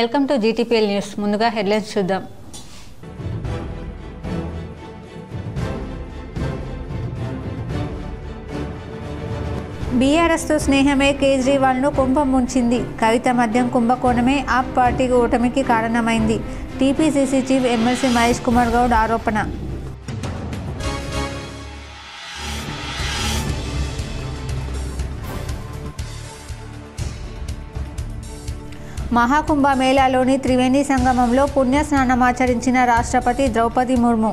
Welcome to GTPL news. ముందుగా headlines చూద్దాం. బీఆర్ఎస్తో స్నేహమే కేజ్రీవాల్ను కుంభం ముంచింది. కవిత మద్యం కుంభకోణమే ఆప్ పార్టీ ఓటమికి కారణమైంది. TPCC chief MLC Mahesh Kumar Goud ఆరోపణ. మహాకుంభ మేళాలోని త్రివేణి సంగమంలో పుణ్యస్నానమాచరించిన రాష్ట్రపతి ద్రౌపది ముర్ము.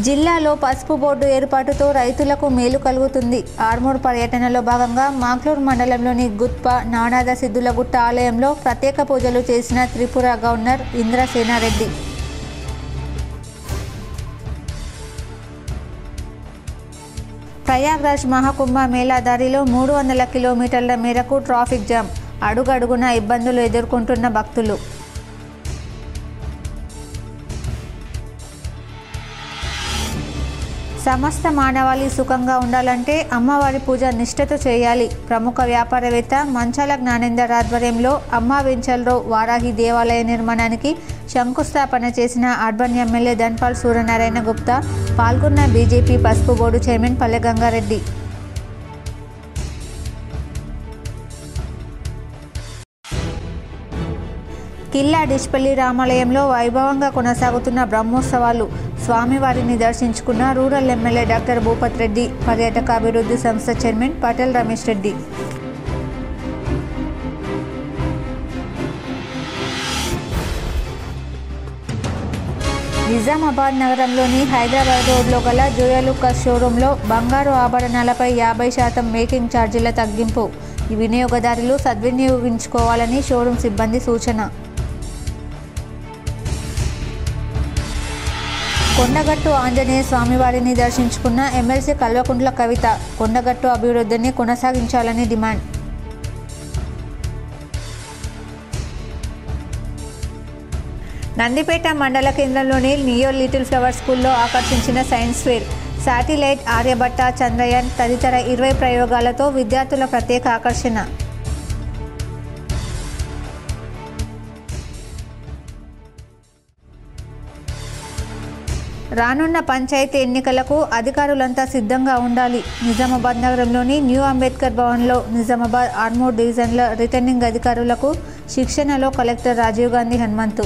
జిల్లాలో పసుపు బోర్డు ఏర్పాటుతో రైతులకు మేలు కలుగుతుంది. ఆర్మూర్ పర్యటనలో భాగంగా మాక్లూర్ మండలంలోని గుత్ప నానాద సిద్ధులగుట్ట ఆలయంలో ప్రత్యేక పూజలు చేసిన త్రిపుర గవర్నర్ ఇంద్రసేనారెడ్డి. ప్రయాగ్రాజ్ మహాకుంభ మేళా దారిలో 300 కిలోమీటర్ల మేరకు ట్రాఫిక్ జామ్. అడుగడుగునా ఇబ్బందులు ఎదుర్కొంటున్న భక్తులు. సమస్త మానవాళి సుఖంగా ఉండాలంటే అమ్మవారి పూజ నిష్ఠతో చేయాలి. ప్రముఖ వ్యాపారవేత్త మంచాల జ్ఞానేందర్ ఆధ్వర్యంలో అమ్మా వెంచల్రో వారాహి దేవాలయ నిర్మాణానికి శంకుస్థాపన చేసిన అర్బన్ ఎమ్మెల్యే ధన్పాల్ సూర్యనారాయణ గుప్తా పాల్గొన్న బీజేపీ పసుపు బోర్డు చైర్మన్ పల్లె గంగారెడ్డి. కిల్లా డిష్పల్లి రామాలయంలో వైభవంగా కొనసాగుతున్న బ్రహ్మోత్సవాలు. స్వామివారిని దర్శించుకున్న rural MLA doctor Bhupath Reddy, పర్యాటక అభివృద్ధి సంస్థ చైర్మన్ పటేల్ రమేష్ రెడ్డి. నిజామాబాద్ నగరంలోని హైదరాబాద్ రోడ్లో గల జోయాలుకాస్ షోరూంలో బంగారు ఆభరణాలపై 50% మేకింగ్ ఛార్జీల తగ్గింపు. ఈ వినియోగదారులు సద్వినియోగించుకోవాలని షోరూం సిబ్బంది సూచన. కొండగట్టు ఆంజనేయ స్వామివారిని దర్శించుకున్న ఎమ్మెల్సీ కల్వకుంట్ల కవిత. కొండగట్టు అభివృద్ధిని కొనసాగించాలని డిమాండ్. నందిపేట మండల కేంద్రంలోని నియో లిటిల్ ఫ్లవర్ స్కూల్లో ఆకర్షించిన science fair. Satellite, Aryabhata, Chandrayaan తదితర 20 ప్రయోగాలతో విద్యార్థుల ప్రత్యేక ఆకర్షణ. రానున్న పంచాయతీ ఎన్నికలకు అధికారులంతా సిద్ధంగా ఉండాలి. నిజామాబాద్ నగరంలోని న్యూ అంబేద్కర్ భవన్లో నిజామాబాద్ ఆర్మూర్ డివిజన్ల రిటర్నింగ్ అధికారులకు శిక్షణలో కలెక్టర్ రాజీవ్ గాంధీ హనుమంతు.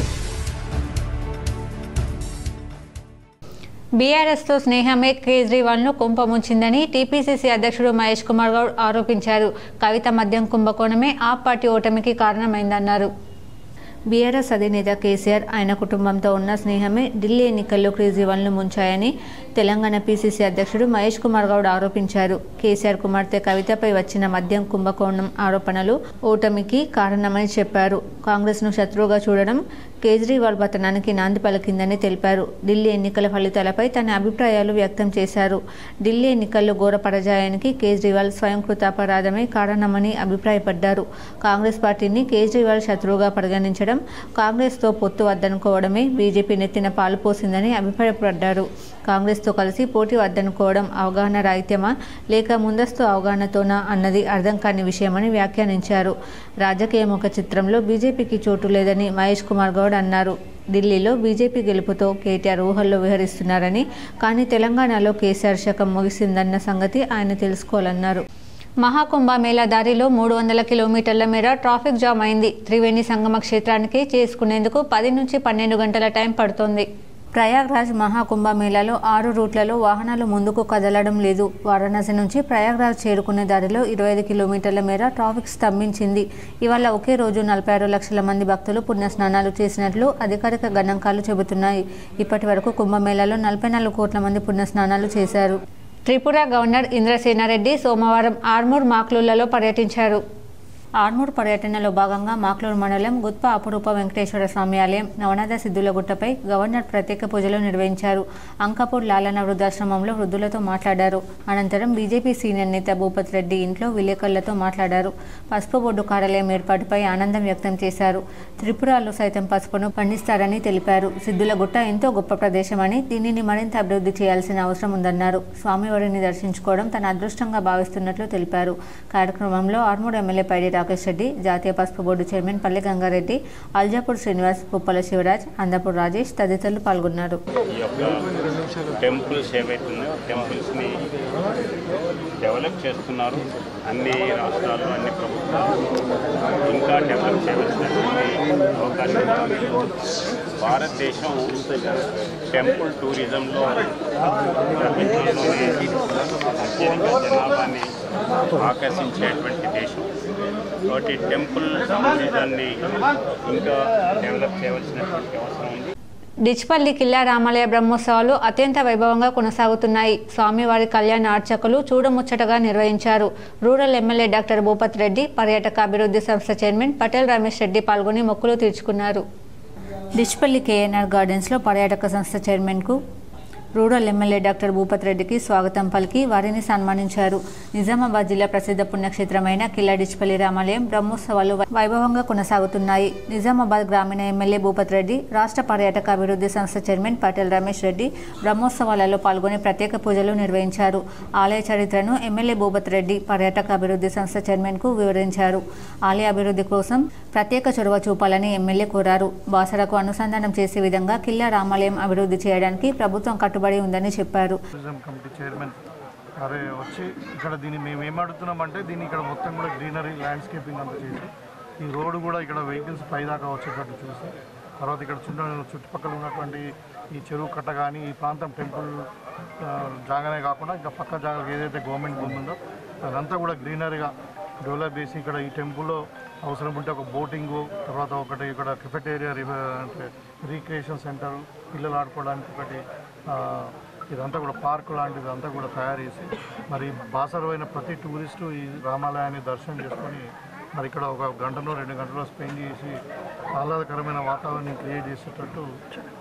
బీఆర్ఎస్తో స్నేహమే కేజ్రీవాల్ను కుంభముంచిందని టీపీసీసీ అధ్యక్షుడు మహేష్ కుమార్ గౌడ్ ఆరోపించారు. కవిత మద్యం కుంభకోణమే ఆప్ పార్టీ ఓటమికి కారణమైందన్నారు. బీఆర్ఎస్ అధినేత కేసీఆర్, ఆయన కుటుంబంతో ఉన్న స్నేహమే ఢిల్లీ ఎన్నికల్లో కేజ్రీవాల్ను ముంచాయని తెలంగాణ పీసీసీ అధ్యక్షుడు మహేష్ కుమార్ గౌడ్ ఆరోపించారు. కేసీఆర్ కుమార్తె కవితపై వచ్చిన మద్యం కుంభకోణం ఆరోపణలు ఓటమికి కారణమని చెప్పారు. కాంగ్రెస్ను శత్రువుగా చూడడం కేజ్రీవాల్ పతనానికి నాంది పలికిందని తెలిపారు. ఢిల్లీ ఎన్నికల ఫలితాలపై తన అభిప్రాయాలు వ్యక్తం చేశారు. ఢిల్లీ ఎన్నికల్లో ఘోర పరాజయానికి కేజ్రీవాల్ స్వయంకృతాపరాధమే కారణమని అభిప్రాయపడ్డారు. కాంగ్రెస్ పార్టీని కేజ్రీవాల్ శత్రువుగా పరిగణించడం, కాంగ్రెస్తో పొత్తు వద్దనుకోవడమే బీజేపీ నెత్తిన పాలు పోసిందని అభిప్రాయపడ్డారు. కాంగ్రెస్తో కలిసి పోటీ వద్దనుకోవడం అవగాహన రాహిత్యమా లేక ముందస్తు అవగాహనతోనా అన్నది అర్థం కాని విషయమని వ్యాఖ్యానించారు. రాజకీయ ముఖ చిత్రంలో బీజేపీకి చోటు లేదని మహేష్ కుమార్ గౌడ్ అన్నారు. ఢిల్లీలో బీజేపీ గెలుపుతో కేటీఆర్ ఊహల్లో విహరిస్తున్నారని, కానీ తెలంగాణలో కేసీఆర్ శకం ముగిసిందన్న సంగతి ఆయన తెలుసుకోవాలన్నారు. మహాకుంభ మేళా దారిలో 300 కిలోమీటర్ల మేర ట్రాఫిక్ జామ్ అయింది. త్రివేణి సంగమ క్షేత్రానికి చేసుకునేందుకు 10 నుంచి 12 గంటల టైం పడుతోంది. ప్రయాగ్రాజ్ మహాకుంభ మేళాలో 6 రూట్లలో వాహనాలు ముందుకు కదలడం లేదు. వారణాసి నుంచి ప్రయాగ్రాజ్ చేరుకునే దారిలో 25 కిలోమీటర్ల మేర ట్రాఫిక్ స్తంభించింది. ఇవాళ ఒకే రోజు 46 లక్షల మంది భక్తులు పుణ్యస్నానాలు చేసినట్లు అధికారిక గణాంకాలు చెబుతున్నాయి. ఇప్పటి వరకు కుంభమేళాలో 44 కోట్ల మంది పుణ్యస్నానాలు చేశారు. త్రిపుర గవర్నర్ ఇంద్రసేనారెడ్డి సోమవారం ఆర్మూర్ మాక్లూర్లలో పర్యటించారు. ఆర్మూర్ పర్యటనలో భాగంగా మాక్లూరు మండలం గుత్ప అపురూప వెంకటేశ్వర స్వామి ఆలయం నవనాథ సిద్ధులగుట్టపై గవర్నర్ ప్రత్యేక పూజలు నిర్వహించారు. అంకాపూర్ లాలన వృద్ధాశ్రమంలో వృద్ధులతో మాట్లాడారు. అనంతరం బీజేపీ సీనియర్ నేత భూపత్ రెడ్డి ఇంట్లో విలేకరులతో మాట్లాడారు. పసుపు బోర్డు కార్యాలయం ఏర్పాటుపై ఆనందం వ్యక్తం చేశారు. త్రిపురలో సైతం పసుపును పండిస్తారని తెలిపారు. సిద్ధులగుట్ట ఎంతో గొప్ప ప్రదేశమని, దీనిని మరింత అభివృద్ధి చేయాల్సిన అవసరం ఉందన్నారు. స్వామివారిని దర్శించుకోవడం తన అదృష్టంగా భావిస్తున్నట్లు తెలిపారు. కార్యక్రమంలో ఆర్మూర్ ఎమ్మెల్యే పైడి రాకేష్ రెడ్డి, జాతీయ పసుపు బోర్డు చైర్మన్ పల్లె గంగారెడ్డి, అల్జాపూర్ శ్రీనివాస్, పుప్పల శివరాజ్, అందపూర్ రాజేష్ తదితరులు పాల్గొన్నారు. టెంపుల్స్ ఏవైతున్నాయో టెంపుల్స్ని డెవలప్ చేస్తున్నారు. అన్ని రాష్ట్రాల్లో అన్ని ప్రభుత్వాలు ఇంకా డెవలప్ చేయవలసినటువంటి అవకాశం. భారతదేశం టెంపుల్ టూరిజంలో ప్రపంచంలోనే అత్యధిక జనాభాని ఆకర్షించేటువంటి దేశం. కాబట్టి టెంపుల్ టూరిజాన్ని ఇంకా డెవలప్ చేయవలసినటువంటి అవసరం ఉంది. డిచ్పల్లి కిల్లా రామాలయ బ్రహ్మోత్సవాలు అత్యంత వైభవంగా కొనసాగుతున్నాయి. స్వామివారి కళ్యాణ అర్చకులు చూడముచ్చటగా నిర్వహించారు. Rural MLA doctor Bhupath Reddy, పర్యాటక అభివృద్ధి సంస్థ చైర్మన్ పటేల్ రమేష్ రెడ్డి పాల్గొని మొక్కులు తీర్చుకున్నారు. డిచ్పల్లి కేఎన్ఆర్ గార్డెన్స్లో పర్యాటక సంస్థ చైర్మన్కు రూరల్ ఎమ్మెల్యే డాక్టర్ భూపత్ రెడ్డికి స్వాగతం పలికి వారిని సన్మానించారు. నిజామాబాద్ జిల్లా ప్రసిద్ధ పుణ్యక్షేత్రమైన కిల్లా డిచ్పల్లి రామాలయం బ్రహ్మోత్సవాలు వైభవంగా కొనసాగుతున్నాయి. నిజామాబాద్ గ్రామీణ ఎమ్మెల్యే భూపత్ రెడ్డి, రాష్ట్ర పర్యాటక అభివృద్ధి సంస్థ చైర్మన్ పటేల్ రమేష్ రెడ్డి బ్రహ్మోత్సవాలలో పాల్గొని ప్రత్యేక పూజలు నిర్వహించారు. ఆలయ చరిత్రను ఎమ్మెల్యే భూపత్ రెడ్డి పర్యాటక అభివృద్ధి సంస్థ చైర్మన్కు వివరించారు. ఆలయ అభివృద్ధి కోసం ప్రత్యేక చొరవ చూపాలని ఎమ్మెల్యే కోరారు. బాసరకు అనుసంధానం చేసే విధంగా కిల్లా రామాలయం అభివృద్ధి చేయడానికి ప్రభుత్వం కట్టుబడి ఉందని చెప్పారు. కమిటీ చైర్మన్ అరే వచ్చి ఇక్కడ దీన్ని మేము ఏమడుగుతున్నామంటే దీన్ని ఇక్కడ మొత్తం కూడా గ్రీనరీ ల్యాండ్స్కేపింగ్ అంతా చేసి ఈ రోడ్డు కూడా ఇక్కడ వెహికల్స్ పైదాకా వచ్చేటట్టు చూసి తర్వాత ఇక్కడ చుట్టుపక్కల ఉన్నటువంటి ఈ చెరువు కట్ట కానీ ఈ ప్రాంతం టెంపుల్ జాగానే కాకుండా ఇంకా పక్క జాగాలకు ఏదైతే గవర్నమెంట్ భూమి ఉందో అదంతా కూడా గ్రీనరీగా డెవలప్ చేసి ఇక్కడ ఈ టెంపుల్లో అవసరం ఉంటే ఒక బోటింగు, తర్వాత ఒకటి ఇక్కడ కెఫెటేరియా అంటే రీక్రియేషన్ సెంటర్, పిల్లలు ఆడుకోవడానికి ఒకటి ఇదంతా కూడా పార్కు లాంటిది అంతా కూడా తయారు చేసి మరి బాసరమైన ప్రతి టూరిస్టు ఈ రామాలయాన్ని దర్శనం చేసుకొని మరి ఇక్కడ ఒక గంటలో 2 గంటలో స్పెండ్ చేసి ఆహ్లాదకరమైన వాతావరణం క్రియేట్ చేసేటట్టు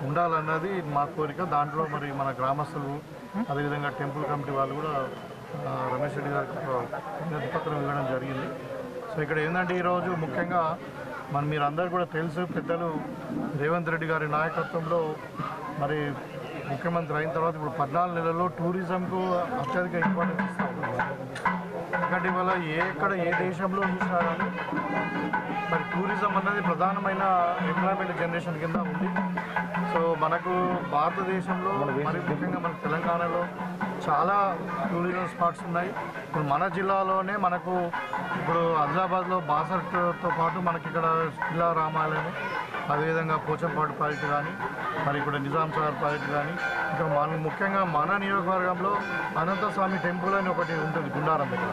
ఉండాలన్నది మా కోరిక. దాంట్లో మరి మన గ్రామస్తులు అదేవిధంగా టెంపుల్ కమిటీ వాళ్ళు కూడా రమేష్ రెడ్డి గారికి పత్రం ఇవ్వడం జరిగింది. సో ఇక్కడ ఏంటంటే ఈరోజు ముఖ్యంగా మీరందరూ కూడా తెలుసు, పెద్దలు రేవంత్ రెడ్డి గారి నాయకత్వంలో మరి ముఖ్యమంత్రి అయిన తర్వాత ఇప్పుడు 14 నెలల్లో టూరిజంకు అత్యధిక ఇంపార్టెన్స్ ఇస్తూ ఉన్నారు. ఎందుకంటే ఇవాళ ఎక్కడ ఏ దేశంలో చూసినా కానీ మరి టూరిజం అన్నది ప్రధానమైన ఎంప్లాయ్మెంట్ జనరేషన్ కింద ఉంది. సో మనకు భారతదేశంలో మరి ముఖ్యంగా మన తెలంగాణలో చాలా టూరిజం స్పాట్స్ ఉన్నాయి. ఇప్పుడు మన జిల్లాలోనే మనకు ఇప్పుడు ఆదిలాబాద్లో బాసర్తో పాటు మనకి ఇక్కడ కిల్లా రామాలయం, అదేవిధంగా పోచంపాడు ప్రాజెక్టు కానీ మరి ఇక్కడ నిజాం సాగర్ ప్రాజెక్టు కానీ ఇంకా ముఖ్యంగా మన నియోజకవర్గంలో అనంతస్వామి టెంపుల్ అని ఒకటి ఉంటుంది గుండారం దగ్గర.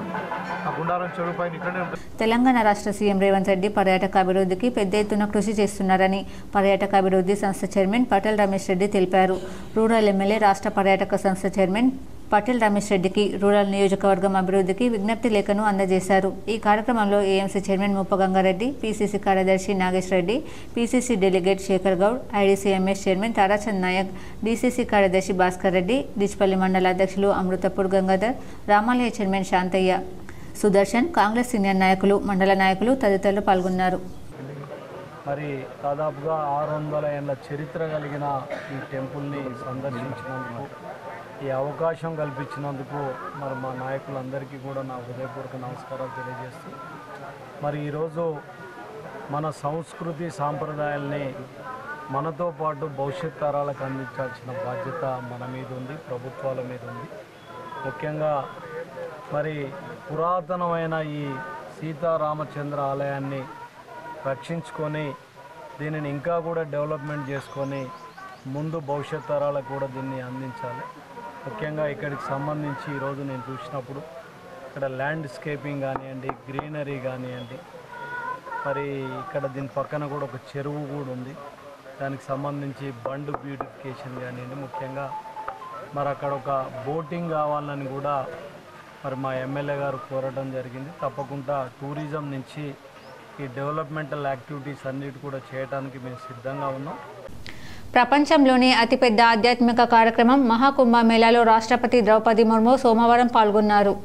ఆ గుండారం చెరువు పైన ఇక్కడే ఉంటుంది. తెలంగాణ రాష్ట్ర సీఎం రేవంత్ రెడ్డి పర్యాటక అభివృద్ధికి పెద్ద ఎత్తున కృషి చేస్తున్నారని పర్యాటక అభివృద్ధి సంస్థ చైర్మన్ పటేల్ రమేష్ రెడ్డి తెలిపారు. రూరల్ ఎమ్మెల్యే రాష్ట్ర పర్యాటక సంస్థ చైర్మన్ పటేల్ రమేష్ రెడ్డికి రూరల్ నియోజకవర్గం అభివృద్ధికి విజ్ఞప్తి లేఖను అందజేశారు. ఈ కార్యక్రమంలో ఏఎంసీ చైర్మన్ ముప్పగంగారెడ్డి, పీసీసీ కార్యదర్శి Nagesh Reddy, PCC delegate Shekar Goud, IDCMS chairman Tarachand Naik, DCC కార్యదర్శి భాస్కర్ రెడ్డి, డిచ్పల్లి మండల అధ్యక్షులు అమృతపూర్ గంగాధర్, రామాలయ చైర్మన్ శాంతయ్య, సుదర్శన్, కాంగ్రెస్ సీనియర్ నాయకులు, మండల నాయకులు తదితరులు పాల్గొన్నారు. మరి దాదాపుగా 600 ఏళ్ల చరిత్ర కలిగిన ఈ టెంపుల్ని సందర్శించినందుకు, ఈ అవకాశం కల్పించినందుకు మరి మా నాయకులందరికీ కూడా నా హృదయపూర్వక నమస్కారాలు తెలియజేస్తూ మరి ఈరోజు మన సంస్కృతి సాంప్రదాయాల్ని మనతో పాటు భవిష్యత్ తరాలకు అందించాల్సిన బాధ్యత మన మీద ఉంది, ప్రభుత్వాల మీద ఉంది. ముఖ్యంగా మరి పురాతనమైన ఈ సీతారామచంద్ర ఆలయాన్ని రక్షించుకొని దీనిని ఇంకా కూడా డెవలప్మెంట్ చేసుకొని ముందు భవిష్యత్ తరాలకు కూడా దీన్ని అందించాలి. ముఖ్యంగా ఇక్కడికి సంబంధించి ఈరోజు నేను చూసినప్పుడు ఇక్కడ ల్యాండ్స్కేపింగ్ కానివ్వండి, గ్రీనరీ కానివ్వండి, మరి ఇక్కడ దీని పక్కన కూడా ఒక చెరువు కూడా ఉంది, దానికి సంబంధించి బండ్ బ్యూటిఫికేషన్ కానివ్వండి, ముఖ్యంగా మరి అక్కడ ఒక బోటింగ్ కావాలని కూడా మరి మా ఎమ్మెల్యే గారు కోరడం జరిగింది. తప్పకుండా టూరిజం నుంచి ఈ డెవలప్మెంటల్ యాక్టివిటీస్ అన్నిటి కూడా చేయడానికి మేము సిద్ధంగా ఉన్నాం. ప్రపంచంలోని అతిపెద్ద ఆధ్యాత్మిక కార్యక్రమం మహాకుంభమేళాలో రాష్ట్రపతి ద్రౌపది ముర్ము సోమవారం పాల్గొన్నారు.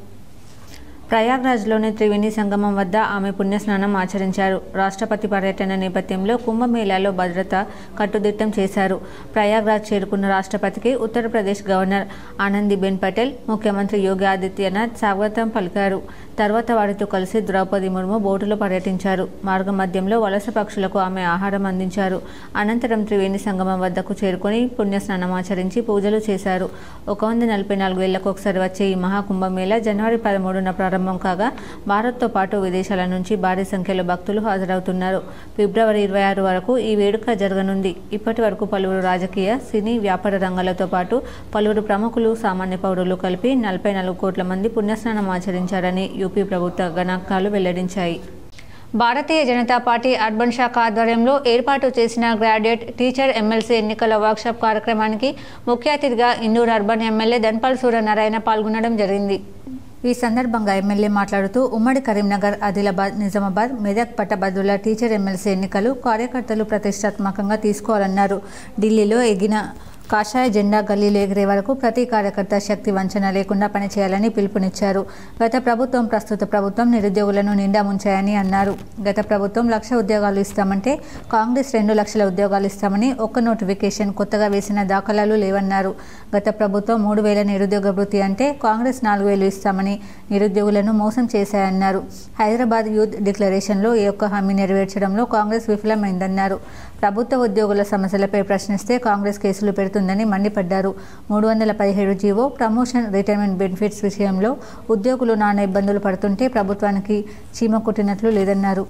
ప్రయాగ్రాజ్లోని త్రివేణి సంగమం వద్ద ఆమె పుణ్యస్నానం ఆచరించారు. రాష్ట్రపతి పర్యటన నేపథ్యంలో కుంభమేళాలో భద్రత కట్టుదిట్టం చేశారు. ప్రయాగ్రాజ్ చేరుకున్న రాష్ట్రపతికి ఉత్తరప్రదేశ్ గవర్నర్ ఆనందీబెన్ పటేల్, ముఖ్యమంత్రి యోగి ఆదిత్యనాథ్ స్వాగతం పలికారు. తర్వాత వారితో కలిసి ద్రౌపది ముర్ము బోటులో పర్యటించారు. మార్గమధ్యంలో వలస పక్షులకు ఆమె ఆహారం అందించారు. అనంతరం త్రివేణి సంగమం వద్దకు చేరుకుని పుణ్యస్నానం ఆచరించి పూజలు చేశారు. 144 ఏళ్లకు ఒకసారి వచ్చే ఈ మహాకుంభమేళా జనవరి 13న ప్రారంభం కాగా భారత్తో పాటు విదేశాల నుంచి భారీ సంఖ్యలో భక్తులు హాజరవుతున్నారు. ఫిబ్రవరి 26 వరకు ఈ వేడుక జరగనుంది. ఇప్పటి వరకు పలువురు రాజకీయ, సినీ, వ్యాపార రంగాలతో పాటు పలువురు ప్రముఖులు, సామాన్య పౌరులు కలిపి 44 కోట్ల మంది పుణ్యస్నానం ఆచరించారని యూపీ ప్రభుత్వ గణాంకాలు వెల్లడించాయి. భారతీయ జనతా పార్టీ అర్బన్ శాఖ ఆధ్వర్యంలో ఏర్పాటు చేసిన గ్రాడ్యుయేట్ టీచర్ ఎమ్మెల్సీ ఎన్నికల వర్క్షాప్ కార్యక్రమానికి ముఖ్య అతిథిగా ఇందూరు అర్బన్ ఎమ్మెల్యే ధన్పాల్ సూర్యనారాయణ పాల్గొనడం జరిగింది. ఈ సందర్భంగా ఎమ్మెల్యే మాట్లాడుతూ ఉమ్మడి కరీంనగర్, ఆదిలాబాద్, నిజామాబాద్, మెదక్ పట్టభద్రుల టీచర్ ఎమ్మెల్సీ ఎన్నికలు కార్యకర్తలు ప్రతిష్టాత్మకంగా తీసుకోవాలన్నారు. ఢిల్లీలో ఎగిన కాషాయ జెండా గల్లీలో ఎగిరే వరకు ప్రతి కార్యకర్త శక్తి వంచన లేకుండా పనిచేయాలని పిలుపునిచ్చారు. గత ప్రభుత్వం, ప్రస్తుత ప్రభుత్వం నిరుద్యోగులను నిండా ముంచాయని అన్నారు. గత ప్రభుత్వం 1,00,000 ఉద్యోగాలు ఇస్తామంటే కాంగ్రెస్ 2 లక్షల ఉద్యోగాలు ఇస్తామని ఒక్క నోటిఫికేషన్ కొత్తగా వేసిన దాఖలాలు లేవన్నారు. గత ప్రభుత్వం 3,000 నిరుద్యోగ వృత్తి అంటే కాంగ్రెస్ 4,000 ఇస్తామని నిరుద్యోగులను మోసం చేశాయన్నారు. హైదరాబాద్ యూత్ డిక్లరేషన్లో ఏ ఒక్క హామీ నెరవేర్చడంలో కాంగ్రెస్ విఫలమైందన్నారు. ప్రభుత్వ ఉద్యోగుల సమస్యలపై ప్రశ్నిస్తే కాంగ్రెస్ కేసులు పెడుతుందని మండిపడ్డారు. 317 జీవో, ప్రమోషన్, రిటైర్మెంట్ బెనిఫిట్స్ విషయంలో ఉద్యోగులు నానా ఇబ్బందులు పడుతుంటే ప్రభుత్వానికి చీమ కుట్టినట్లు లేదన్నారు.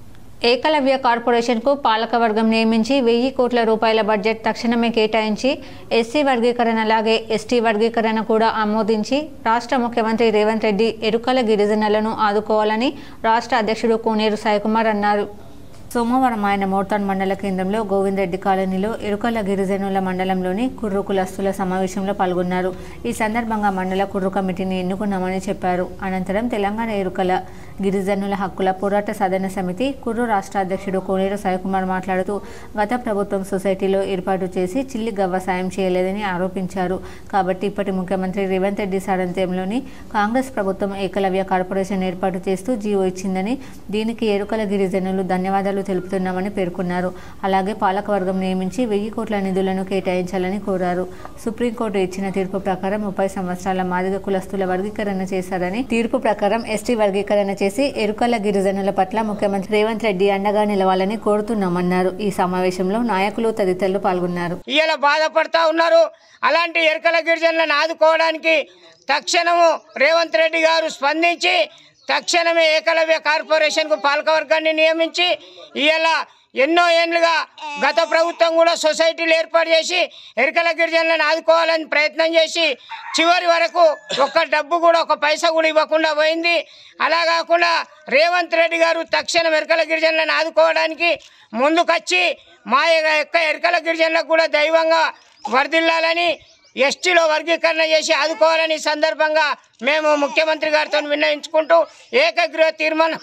ఏకలవ్య కార్పొరేషన్కు పాలకవర్గం నియమించి 1,000 కోట్ల రూపాయల బడ్జెట్ తక్షణమే కేటాయించి ఎస్సీ వర్గీకరణ అలాగే ఎస్టీ వర్గీకరణ కూడా ఆమోదించి రాష్ట్ర ముఖ్యమంత్రి రేవంత్ రెడ్డి ఎరుకల గిరిజనులను ఆదుకోవాలని రాష్ట్ర అధ్యక్షుడు కోనేరు సాయికుమార్ అన్నారు. సోమవారం ఆయన మోర్తాన్ మండల కేంద్రంలో గోవిందరెడ్డి కాలనీలో ఎరుకల గిరిజనుల మండలంలోని కుర్రు కులస్తుల సమావేశంలో పాల్గొన్నారు. ఈ సందర్భంగా మండల కుర్రు కమిటీని ఎన్నుకున్నామని చెప్పారు. అనంతరం తెలంగాణ ఎరుకల గిరిజనుల హక్కుల పోరాట సాధన సమితి కుర్రు రాష్ట్ర అధ్యక్షుడు కోనేరు సాయికుమార్ మాట్లాడుతూ గత ప్రభుత్వం సొసైటీలో ఏర్పాటు చేసి చిల్లి గవ్వ సాయం చేయలేదని ఆరోపించారు. కాబట్టి ఇప్పటి ముఖ్యమంత్రి రేవంత్ రెడ్డి సారథ్యంలోని కాంగ్రెస్ ప్రభుత్వం ఏకలవ్య కార్పొరేషన్ ఏర్పాటు చేస్తూ జీవో ఇచ్చిందని, దీనికి ఎరుకల గిరిజనులు ధన్యవాదాలు తెలుపుతున్నామని పేర్కొన్నారు. అలాగే పాలకవర్గం నియమించి 1,000 కోట్ల నిధులను కేటాయించాలని కోరారు. సుప్రీంకోర్టు ఇచ్చిన తీర్పు ప్రకారం 30 సంవత్సరాల మాదిగ కులస్తుల వర్గీకరణ చేశారని, తీర్పు ప్రకారం ఎస్టీ వర్గీకరణ చేసి ఎరుకల గిరిజనుల పట్ల ముఖ్యమంత్రి రేవంత్ రెడ్డి అండగా నిలవాలని కోరుతున్నామన్నారు. ఈ సమావేశంలో నాయకులు తదితరులు పాల్గొన్నారు. ఇలా బాధపడతా ఉన్నారు. అలాంటి ఎరుకల గిరిజనులను ఆదుకోవడానికి తక్షణము రేవంత్ రెడ్డి గారు స్పందించి తక్షణమే ఏకలవ్య కార్పొరేషన్కు పాలకవర్గాన్ని నియమించి ఇలా ఎన్నో ఏళ్ళుగా గత ప్రభుత్వం కూడా సొసైటీలు ఏర్పాటు చేసి ఎరుకల గిరిజనులను ఆదుకోవాలని ప్రయత్నం చేసి చివరి వరకు ఒక్క డబ్బు కూడా, ఒక పైసా కూడా ఇవ్వకుండా పోయింది. అలా కాకుండా రేవంత్ రెడ్డి గారు తక్షణం ఎరుకల గిరిజనులను ఆదుకోవడానికి ముందుకొచ్చి మా యొక్క ఎరుకల గిరిజనులకు కూడా దైవంగా వర్ధిల్లాలని, ఎస్టీలో వర్గీకరణ చేసి ఆదుకోవాలని సందర్భంగా మేము ముఖ్యమంత్రి గారితో విన్నవించుకుంటూ ఏకగ్రీవ తీర్మానం.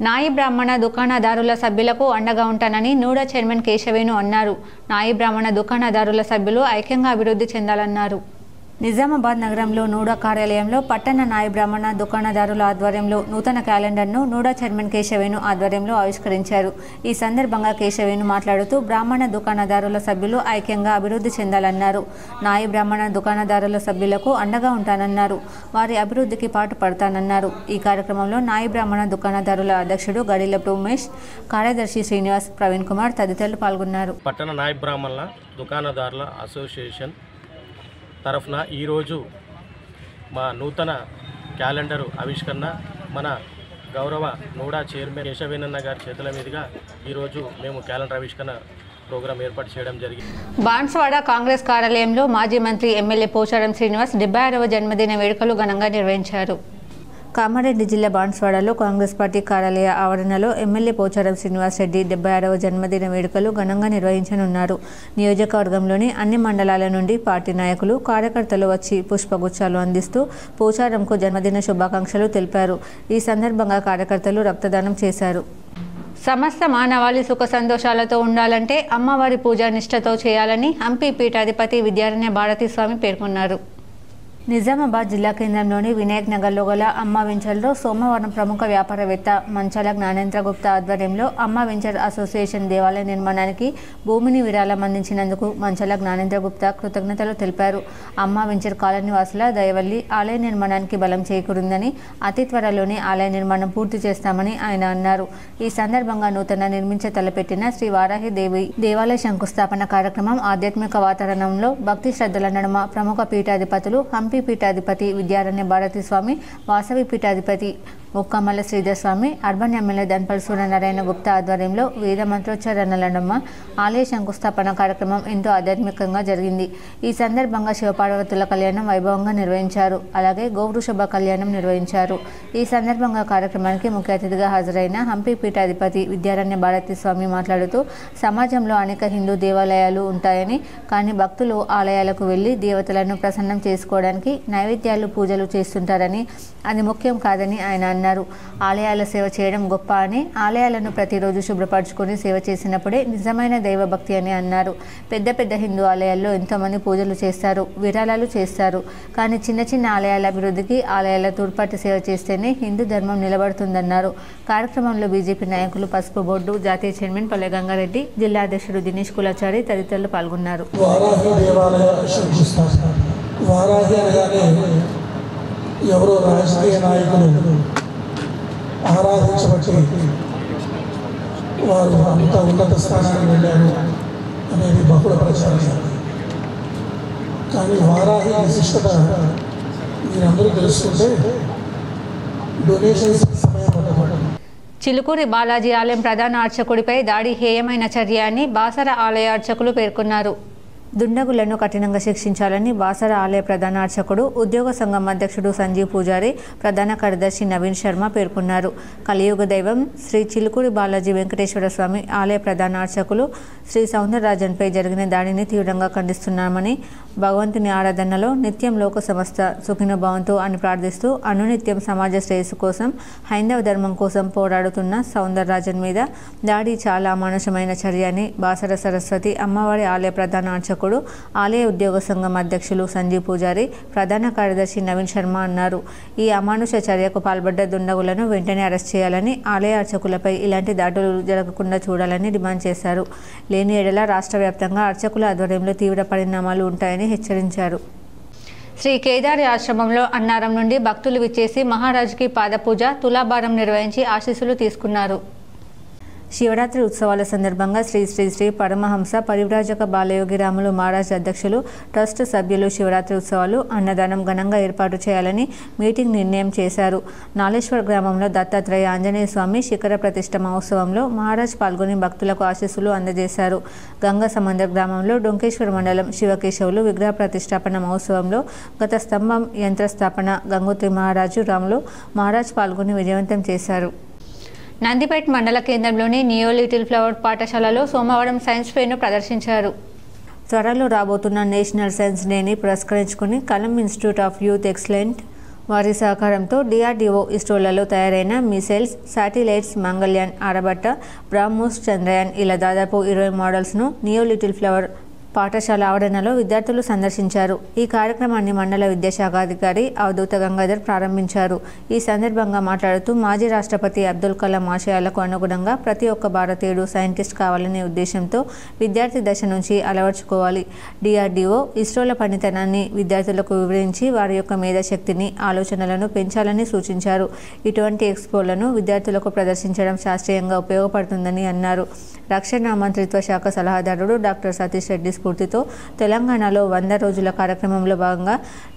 నాయి బ్రాహ్మణ దుకాణదారుల సభ్యులకు అండగా ఉంటానని నూడా చైర్మన్ కేశవేణు అన్నారు. నాయి బ్రాహ్మణ దుకాణదారుల సభ్యులు ఐక్యంగా అభివృద్ధి చెందాలన్నారు. నిజామాబాద్ నగరంలో నూడా కార్యాలయంలో పట్టణ నాయి బ్రాహ్మణ దుకాణదారుల ఆధ్వర్యంలో నూతన క్యాలెండర్ను నూడా చైర్మన్ కేశవేణు ఆధ్వర్యంలో ఆవిష్కరించారు. ఈ సందర్భంగా కేశవేణు మాట్లాడుతూ బ్రాహ్మణ దుకాణదారుల సభ్యులు ఐక్యంగా అభివృద్ధి చెందాలన్నారు. నాయి బ్రాహ్మణ దుకాణదారుల సభ్యులకు అండగా ఉంటానన్నారు. వారి అభివృద్ధికి పాటు పడతానన్నారు. ఈ కార్యక్రమంలో నాయి బ్రాహ్మణ దుకాణదారుల అధ్యక్షుడు గడిలపు ఉమేష్, కార్యదర్శి శ్రీనివాస్, ప్రవీణ్ కుమార్ తదితరులు పాల్గొన్నారు. పట్టణ నాయి బ్రాహ్మణుల దుకాణదారుల అసోసియేషన్ తరఫున ఈరోజు మా నూతన క్యాలెండరు ఆవిష్కరణ మన గౌరవ నూడా చైర్మన్ కేశవేనన్న గారి చేతుల మీదుగా ఈరోజు మేము క్యాలెండర్ ఆవిష్కరణ ప్రోగ్రాం ఏర్పాటు చేయడం జరిగింది. బాన్స్వాడ కాంగ్రెస్ కార్యాలయంలో మాజీ మంత్రి ఎమ్మెల్యే పోచారం శ్రీనివాస్ 76వ జన్మదిన వేడుకలు ఘనంగా నిర్వహించారు. కామారెడ్డి జిల్లా బాన్స్వాడలో కాంగ్రెస్ పార్టీ కార్యాలయ ఆవరణలో ఎమ్మెల్యే పోచారం శ్రీనివాస్ రెడ్డి 76వ జన్మదిన వేడుకలు ఘనంగా నిర్వహించనున్నారు. నియోజకవర్గంలోని అన్ని మండలాల నుండి పార్టీ నాయకులు, కార్యకర్తలు వచ్చి పుష్పగుచ్చాలు అందిస్తూ పోచారంకు జన్మదిన శుభాకాంక్షలు తెలిపారు. ఈ సందర్భంగా కార్యకర్తలు రక్తదానం చేశారు. సమస్త మానవాళి సుఖ సంతోషాలతో ఉండాలంటే అమ్మవారి పూజ నిష్ఠతో చేయాలని హంపి పీఠాధిపతి విద్యారణ్య భారతీ స్వామి పేర్కొన్నారు. నిజామాబాద్ జిల్లా కేంద్రంలోని వినాయక్ నగర్లో గల అమ్మ వెంచర్లో సోమవారం ప్రముఖ వ్యాపారవేత్త మంచాల జ్ఞానేంద్ర గుప్తా ఆధ్వర్యంలో అమ్మ వెంచర్ అసోసియేషన్ దేవాలయ నిర్మాణానికి భూమిని విరాళం అందించినందుకు మంచాల జ్ఞానేంద్ర గుప్తా కృతజ్ఞతలు తెలిపారు. అమ్మ వెంచర్ కాలనీ వాసుల దయవల్లి ఆలయ నిర్మాణానికి బలం చేకూరిందని, అతి త్వరలోనే ఆలయ నిర్మాణం పూర్తి చేస్తామని ఆయన అన్నారు. ఈ సందర్భంగా నూతన నిర్మించ తలపెట్టిన శ్రీ వారాహి దేవి దేవాలయ శంకుస్థాపన కార్యక్రమం ఆధ్యాత్మిక వాతావరణంలో భక్తి శ్రద్ధల నడుమ ప్రముఖ పీఠాధిపతులు హంపి పీఠాధిపతి విద్యారణ్య భారతీ స్వామి, వాసవి పీఠాధిపతి ముక్కమల్ల శ్రీధర్ స్వామి, అర్బన్ ఎమ్మెల్యే ధన్పల్ సూర్యనారాయణ గుప్తా ఆధ్వర్యంలో వేద మంత్రోచ్చారణల నడుమ ఆలయ శంకుస్థాపన కార్యక్రమం ఎంతో ఆధ్యాత్మికంగా జరిగింది. ఈ సందర్భంగా శివపార్వతుల కళ్యాణం వైభవంగా నిర్వహించారు. అలాగే గోవృషభ కళ్యాణం నిర్వహించారు. ఈ సందర్భంగా కార్యక్రమానికి ముఖ్య అతిథిగా హాజరైన హంపి పీఠాధిపతి విద్యారణ్య భారతీ స్వామి మాట్లాడుతూ సమాజంలో అనేక హిందూ దేవాలయాలు ఉంటాయని, కానీ భక్తులు ఆలయాలకు వెళ్లి దేవతలను ప్రసన్నం చేసుకోవడానికి నైవేద్యాలు, పూజలు చేస్తుంటారని, అది ముఖ్యం కాదని ఆయన అన్నారు. ఆలయాల సేవ చేయడం గొప్ప అని, ఆలయాలను ప్రతిరోజు శుభ్రపరచుకొని సేవ చేసినప్పుడే నిజమైన దైవభక్తి అని అన్నారు. పెద్ద పెద్ద హిందూ ఆలయాల్లో ఎంతోమంది పూజలు చేస్తారు, విరాళాలు చేస్తారు. కానీ చిన్న చిన్న ఆలయాల అభివృద్ధికి, ఆలయాల తూర్పాటి సేవ చేస్తేనే హిందూ ధర్మం నిలబడుతుందన్నారు. కార్యక్రమంలో బీజేపీ నాయకులు, పసుపు బోర్డు జాతీయ చైర్మన్ పల్లె గంగారెడ్డి, జిల్లా అధ్యక్షుడు దినేష్ కులాచారి తదితరులు పాల్గొన్నారు. వారాహి అనగానే ఎవరో రాజకీయ నాయకులు ఆరాధించబట్టి వారు అంత ఉన్నత స్థానానికి వెళ్ళారు అనేది బహుళ ప్రచారం. కానీ వారాహి విశిష్టత మీరందరూ తెలుసుకుంటే డొనేషన్స్ సమయం పట్టబడదు. చిలుకూరి బాలాజీ ఆలయం ప్రధాన అర్చకుడిపై దాడి హేయమైన చర్య అని బాసర ఆలయ అర్చకులు పేర్కొన్నారు. దుండగులను కఠినంగా శిక్షించాలని బాసర ఆలయ ప్రధాన అర్చకుడు, ఉద్యోగ సంఘం అధ్యక్షుడు సంజీవ్ పూజారి, ప్రధాన కార్యదర్శి నవీన్ శర్మ పేర్కొన్నారు. కలియుగ దైవం శ్రీ చిలుకూరి బాలాజీ వెంకటేశ్వర స్వామి ఆలయ ప్రధాన అర్చకులు శ్రీ సౌందరరాజన్పై జరిగిన దాడిని తీవ్రంగా ఖండిస్తున్నామని, భగవంతుని ఆరాధనలో నిత్యం లోక సమస్త సుఖినోభవంతు అని ప్రార్థిస్తూ అనునిత్యం సమాజ శ్రేయస్సు కోసం, హైందవ ధర్మం కోసం పోరాడుతున్న సౌందరరాజన్ మీద దాడి చాలా అమానుషమైన చర్య అని బాసర సరస్వతి అమ్మవారి ఆలయ ప్రధాన అర్చకుడు, ఆలయ ఉద్యోగ సంఘం అధ్యక్షులు సంజీవ్ పూజారి, ప్రధాన కార్యదర్శి నవీన్ శర్మ అన్నారు. ఈ అమానుష చర్యకు పాల్పడ్డ దుండగులను వెంటనే అరెస్ట్ చేయాలని, ఆలయ అర్చకులపై ఇలాంటి దాడులు జరగకుండా చూడాలని డిమాండ్ చేశారు. లేని ఎడల రాష్ట్ర వ్యాప్తంగా అర్చకుల ఆధ్వర్యంలో తీవ్ర పరిణామాలు ఉంటాయని హెచ్చరించారు. శ్రీ కేదారి ఆశ్రమంలో అన్నారం నుండి భక్తులు విచ్చేసి మహారాజుకి పాదపూజ, తులాభారం నిర్వహించి ఆశీస్సులు తీసుకున్నారు. శివరాత్రి ఉత్సవాల సందర్భంగా శ్రీ శ్రీ శ్రీ పరమహంస పరివ్రాజక బాలయోగి రాములు మహారాజ్ అధ్యక్షులు, ట్రస్ట్ సభ్యులు శివరాత్రి ఉత్సవాలు, అన్నదానం ఘనంగా ఏర్పాటు చేయాలని మీటింగ్ నిర్ణయం చేశారు. నాలేశ్వర్ గ్రామంలో దత్తాత్రేయ ఆంజనేయ స్వామి శిఖర ప్రతిష్ఠ మహోత్సవంలో మహారాజ్ పాల్గొని భక్తులకు ఆశీస్సులు అందజేశారు. గంగా సముద్ర గ్రామంలో డొంకేశ్వర్ మండలం శివకేశవులు విగ్రహ ప్రతిష్టాపన మహోత్సవంలో గత స్తంభం యంత్రస్థాపన గంగోత్రి మహారాజు రాములు మహారాజ్ పాల్గొని విజయవంతం చేశారు. నందిపేట్ మండల కేంద్రంలోని నియో లిటిల్ ఫ్లవర్ పాఠశాలలో సోమవారం సైన్స్ ఫెయిర్ను ప్రదర్శించారు. త్వరలో రాబోతున్న నేషనల్ సైన్స్ డేని పురస్కరించుకుని కలం ఇన్స్టిట్యూట్ ఆఫ్ యూత్ ఎక్సలెంట్ వారి సహకారంతో DRDO ఇస్రోలలో తయారైన మిసైల్స్, శాటిలైట్స్, మంగళ్యాన్, ఆరబట్ట, బ్రహ్మోస్, చంద్రయాన్ ఇలా దాదాపు 20 మోడల్స్ను నియో లిటిల్ ఫ్లవర్ పాఠశాల ఆవరణలో విద్యార్థులు సందర్శించారు. ఈ కార్యక్రమాన్ని మండల విద్యాశాఖ అధికారి అవధూత గంగాధర్ ప్రారంభించారు. ఈ సందర్భంగా మాట్లాడుతూ మాజీ రాష్ట్రపతి అబ్దుల్ కలాం ఆశయాలకు అనుగుణంగా ప్రతి ఒక్క భారతీయుడు సైంటిస్ట్ కావాలనే ఉద్దేశంతో విద్యార్థి దశ నుంచి అలవర్చుకోవాలి. DRDO ఇస్రోల పనితనాన్ని విద్యార్థులకు వివరించి వారి యొక్క మేధాశక్తిని, ఆలోచనలను పెంచాలని సూచించారు. ఇటువంటి ఎక్స్పోలను విద్యార్థులకు ప్రదర్శించడం శాస్త్రీయంగా ఉపయోగపడుతుందని అన్నారు. రక్షణ మంత్రిత్వ శాఖ సలహాదారుడు డాక్టర్ సతీష్ రెడ్డి స్ఫూర్తితో తెలంగాణలో 100 రోజుల కార్యక్రమంలో భాగంగా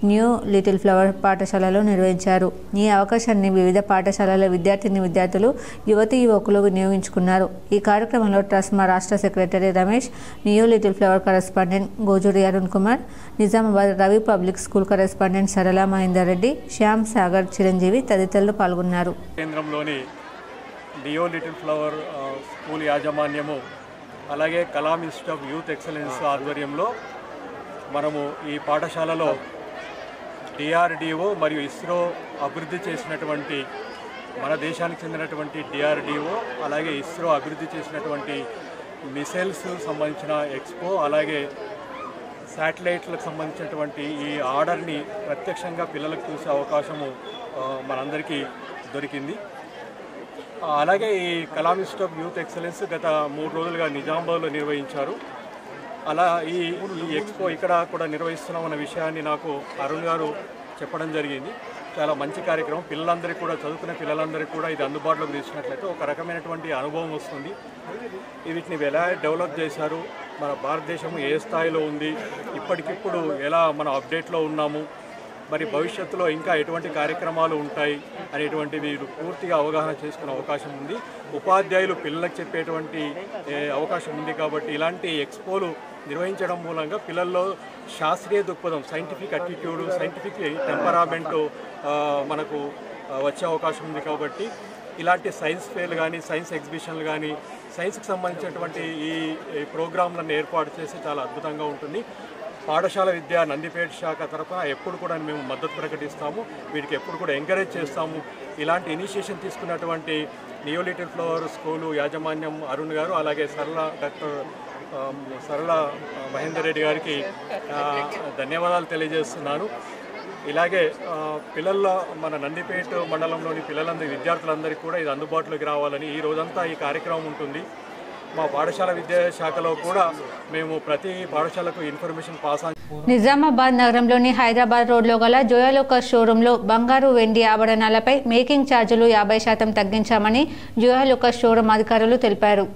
న్యూ లిటిల్ ఫ్లవర్ పాఠశాలలో నిర్వహించారు. ఈ అవకాశాన్ని వివిధ పాఠశాలల విద్యార్థులు యువతీ యువకులు వినియోగించుకున్నారు. ఈ కార్యక్రమంలో ట్రస్మా రాష్ట్ర secretary Ramesh, new little flower correspondent Gojuri Arun Kumar, Nizamabad Ravi public school correspondent Sarala Mahender Reddy, Shyam Sagar, Chiranjeevi తదితరులు పాల్గొన్నారు. కేంద్రంలోని న్యూ లిటిల్ ఫ్లవర్ స్కూల్ యాజమాన్యము అలాగే Kalam institute of youth excellence ఆధ్వర్యంలో మనము ఈ పాఠశాలలో డిఆర్డిఓ మరియు ఇస్రో అభివృద్ధి చేసినటువంటి మన దేశానికి చెందినటువంటి డిఆర్డిఓ అలాగే ఇస్రో అభివృద్ధి చేసినటువంటి మిసైల్స్ సంబంధించిన ఎక్స్పో అలాగే శాటిలైట్లకు సంబంధించినటువంటి ఈ ఆర్డర్ని ప్రత్యక్షంగా పిల్లలకు చూసే అవకాశము మనందరికీ దొరికింది. అలాగే ఈ Kalam institute of youth excellence గత 3 రోజులుగా నిజామాబాద్లో నిర్వహించారు. అలా ఈ ఎక్స్పో ఇక్కడ కూడా నిర్వహిస్తున్నామన్న విషయాన్ని నాకు అరుణ్ గారు చెప్పడం జరిగింది. చాలా మంచి కార్యక్రమం. పిల్లలందరికీ కూడా, చదువుకునే పిల్లలందరికీ కూడా ఇది అందుబాటులోకి తీసుకున్నట్లయితే ఒక రకమైనటువంటి అనుభవం వస్తుంది. వీటిని ఎలా డెవలప్ చేశారు, మన భారతదేశం ఏ స్థాయిలో ఉంది, ఇప్పటికిప్పుడు ఎలా మనం అప్డేట్లో ఉన్నాము, మరి భవిష్యత్తులో ఇంకా ఎటువంటి కార్యక్రమాలు ఉంటాయి అనేటువంటివి పూర్తిగా అవగాహన చేసుకునే అవకాశం ఉంది. ఉపాధ్యాయులు పిల్లలకు చెప్పేటువంటి అవకాశం ఉంది. కాబట్టి ఇలాంటి ఎక్స్పోలు నిర్వహించడం మూలంగా పిల్లల్లో శాస్త్రీయ దృక్పథం, సైంటిఫిక్ అటిట్యూడ్, సైంటిఫిక్ టెంపరామెంటు మనకు వచ్చే అవకాశం ఉంది. కాబట్టి ఇలాంటి సైన్స్ ఫేర్లు కానీ, సైన్స్ ఎగ్జిబిషన్లు కానీ, సైన్స్కి సంబంధించినటువంటి ఈ ప్రోగ్రాంలను ఏర్పాటు చేసి చాలా అద్భుతంగా ఉంటుంది. పాఠశాల విద్య నందిపేట శాఖ తరఫున ఎప్పుడు కూడా మేము మద్దతు ప్రకటిస్తాము. వీటికి ఎప్పుడు కూడా ఎంకరేజ్ చేస్తాము. ఇలాంటి ఇనిషియేషన్ తీసుకున్నటువంటి న్యూ లిటిల్ ఫ్లవర్ స్కూలు యాజమాన్యం అరుణ్ గారు అలాగే డాక్టర్ సరళ మహేందర్ రెడ్డి గారికి ధన్యవాదాలు తెలియజేస్తున్నాను. ఇలాగే పిల్లల్లో మన నందిపేట మండలంలోని విద్యార్థులందరికీ కూడా ఇది అందుబాటులోకి రావాలని ఈ రోజంతా ఈ కార్యక్రమం ఉంటుంది. మా పాఠశాల విద్యాశాఖలో కూడా మేము ప్రతి పాఠశాలకు ఇన్ఫర్మేషన్ పాస్ నిజామాబాద్ నగరంలోని హైదరాబాద్ రోడ్లో గల జోయాలుకాస్ షోరూంలో బంగారు వెండి ఆభరణాలపై మేకింగ్ ఛార్జీలు 50% తగ్గించామని జోయాలుకాస్ షోరూం అధికారులు తెలిపారు.